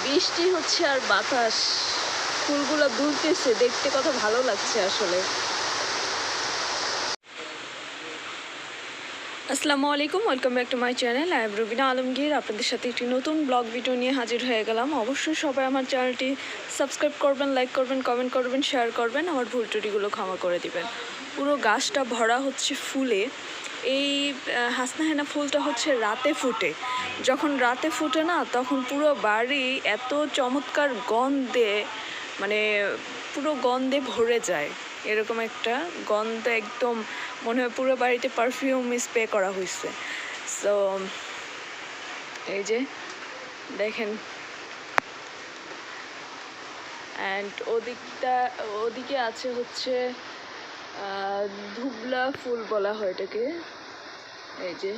বৃষ্টি হচ্ছে আর বাতাস, ফুলগুলো দুলতেছে, দেখতে কত ভালো লাগছে আসলে। আসসালামু আলাইকুম, welcome back to my channel. I am Rubina Alamgir. আপনাদের সাথে একটি নতুন ব্লগ ভিডিও নিয়ে হাজির হয়ে গেলাম। অবশ্যই সবাই আমার চ্যানেলটি সাবস্ক্রাইব করবেন, লাইক করবেন, কমেন্ট করবেন, শেয়ার করবেন, আমার ভুল ত্রুটিগুলো ক্ষমা করে দিবেন। পুরো গাছটা ভরা হচ্ছে ফুলে। এই হাসনা হেনা ফুলটা হচ্ছে রাতে ফুটে। যখন রাতে ফুটে না, তখন পুরো বাড়ি এত চমৎকার গন্ধে, মানে পুরো গন্ধে ভরে যায়। এরকম একটা গন্ধ, একদম মনে হয় পুরো বাড়িতে পারফিউম স্প্রে করা হয়েছে। সো এই যে দেখেন, অ্যান্ড ওদিকে আছে হচ্ছে ধুবলা ফুল বলা হয় এটাকে। এই যে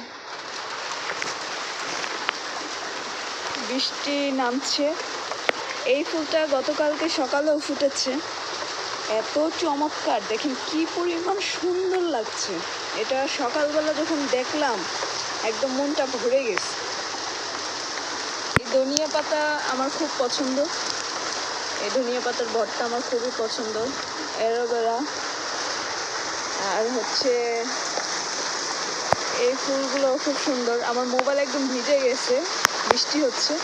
বৃষ্টি নামছে, এই ফুলটা গতকালকে সকালেও ফুটেছে। এত চমৎকার, দেখেন কি পরিমাণ সুন্দর লাগছে। এটা সকালবেলা যখন দেখলাম একদম মনটা ভরে গেছে। এই ধনিয়া পাতা আমার খুব পছন্দ, এই ধনিয়া পাতার ভর্তা আমার খুবই পছন্দ। অ্যালোভেরা আর হচ্ছে এই ফুলগুলো খুব সুন্দর। আমার মোবাইল একদম ভিজে গেছে, বৃষ্টি হচ্ছে।